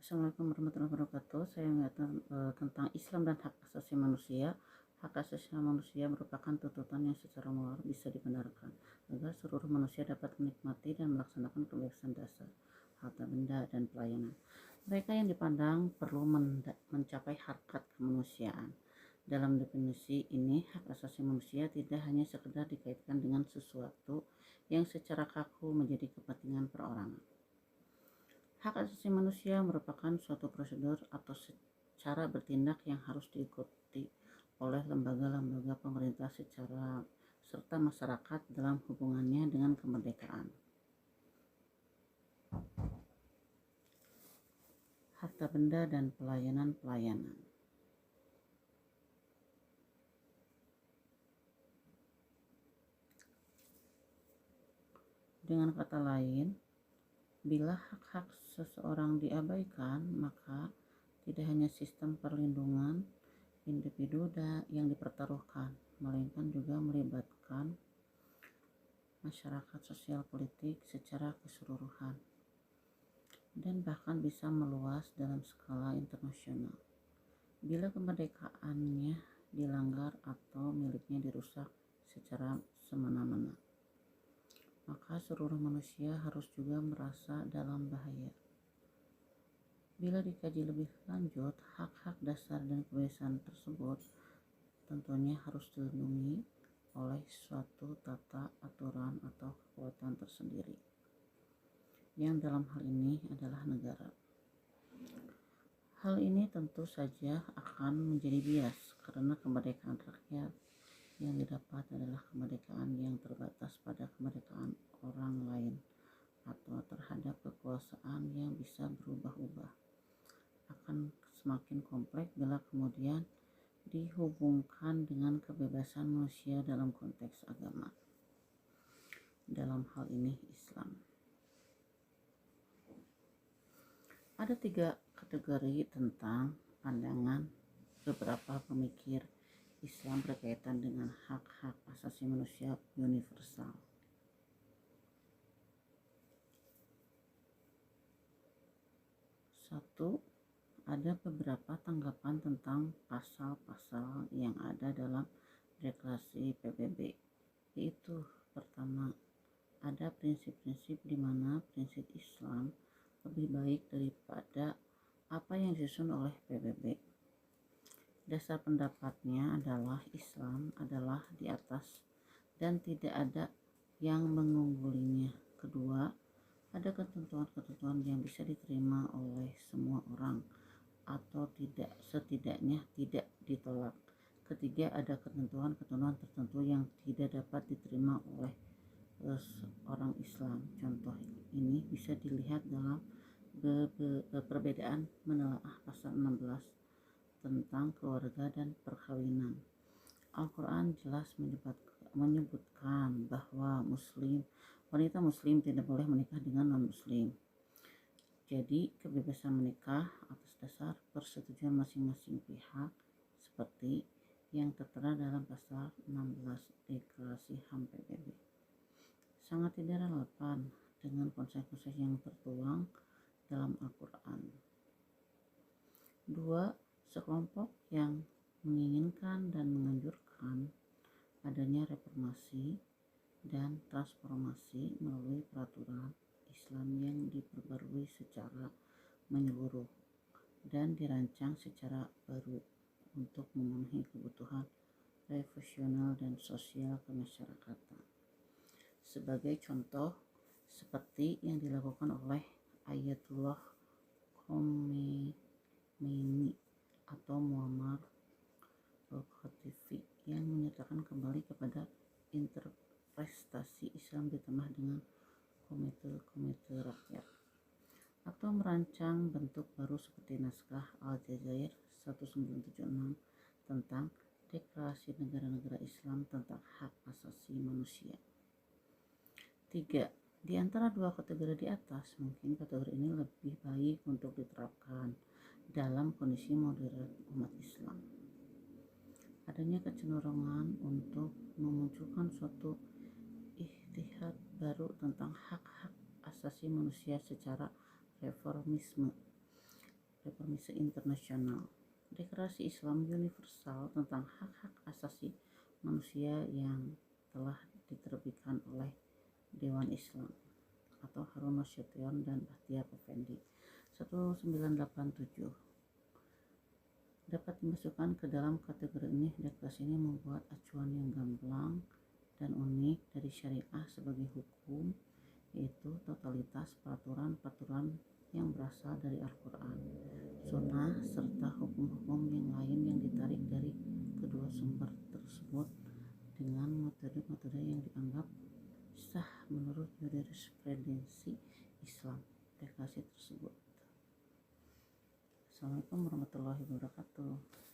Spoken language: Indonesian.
Assalamualaikum warahmatullahi wabarakatuh. Saya mengingatkan tentang Islam dan hak asasi manusia. Hak asasi manusia merupakan tuntutan yang secara moral bisa dibenarkan agar seluruh manusia dapat menikmati dan melaksanakan kebebasan dasar, harta benda, dan pelayanan. Mereka yang dipandang perlu mencapai harkat kemanusiaan. Dalam definisi ini, hak asasi manusia tidak hanya sekedar dikaitkan dengan sesuatu yang secara kaku menjadi kepentingan perorangan. Hak asasi manusia merupakan suatu prosedur atau cara bertindak yang harus diikuti oleh lembaga-lembaga pemerintah serta masyarakat dalam hubungannya dengan kemerdekaan, harta benda, dan pelayanan-pelayanan. Dengan kata lain, bila hak-hak seseorang diabaikan, maka tidak hanya sistem perlindungan individu yang dipertaruhkan, melainkan juga melibatkan masyarakat sosial politik secara keseluruhan dan bahkan bisa meluas dalam skala internasional. Bila kemerdekaannya dilanggar atau miliknya dirusak secara semena-mena, maka seluruh manusia harus juga merasa dalam bahaya. Bila dikaji lebih lanjut, hak-hak dasar dan kebebasan tersebut tentunya harus dilindungi oleh suatu tata aturan atau kekuatan tersendiri, yang dalam hal ini adalah negara. Hal ini tentu saja akan menjadi bias karena kemerdekaan rakyat yang didapat adalah kemerdekaan yang terbatas pada kemerdekaan orang lain atau terhadap kekuasaan yang bisa berubah-ubah. Akan semakin kompleks bila kemudian dihubungkan dengan kebebasan manusia dalam konteks agama, dalam hal ini Islam. Ada 3 kategori tentang pandangan beberapa pemikir Islam berkaitan dengan hak-hak asasi manusia universal. Satu, ada beberapa tanggapan tentang pasal-pasal yang ada dalam deklarasi PBB, yaitu pertama, ada prinsip-prinsip di mana prinsip Islam lebih baik daripada apa yang disusun oleh PBB. Dasar pendapatnya adalah Islam adalah di atas dan tidak ada yang mengunggulinya. Kedua, ada ketentuan-ketentuan yang bisa diterima oleh semua orang atau setidaknya tidak ditolak. Ketiga, ada ketentuan-ketentuan tertentu yang tidak dapat diterima oleh orang Islam. Contoh ini bisa dilihat dalam perbedaan menelaah pasal 16 tentang keluarga dan perkawinan. Al-Quran jelas menyebutkan bahwa wanita muslim tidak boleh menikah dengan non-muslim. Jadi kebebasan menikah atas dasar persetujuan masing-masing pihak seperti yang tertera dalam pasal 16 Deklarasi HAM PBB sangat tidak relevan dengan konsep-konsep yang tertuang dalam Al-Quran. 2. Sekelompok yang menginginkan dan menganjurkan adanya reformasi dan transformasi melalui peraturan Islam yang diperbarui secara menyeluruh dan dirancang secara baru untuk memenuhi kebutuhan revolusional dan sosial kemasyarakatan. Sebagai contoh, seperti yang dilakukan oleh Ayatullah Khomeini atau Muammar al-Gaddafi yang menyatakan kembali kepada interpretasi Islam ditambah dengan komite rakyat, atau merancang bentuk baru seperti naskah Aljazair 1976 tentang deklarasi negara-negara Islam tentang hak asasi manusia. 3. Di antara 2 kategori di atas, mungkin kategori ini lebih baik untuk diterapkan dalam kondisi modern umat Islam. Adanya kecenderungan untuk memunculkan suatu ijtihad baru tentang hak-hak asasi manusia secara reformisme konformisme internasional. Deklarasi Islam Universal tentang hak-hak asasi manusia yang telah diterbitkan oleh Dewan Islam atau Harun Nasution dan Bahtiar Effendi 1987 dapat dimasukkan ke dalam kategori ini. Deklarasi ini membuat acuan yang gamblang dan unik dari syariah sebagai hukum, yaitu totalitas peraturan-peraturan yang berasal dari Al-Quran, Sunnah, serta hukum-hukum yang lain yang ditarik dari kedua sumber tersebut dengan metode-metode yang dianggap sah menurut jurisprudensi Islam. Deklarasi tersebut. Assalamualaikum warahmatullahi wabarakatuh.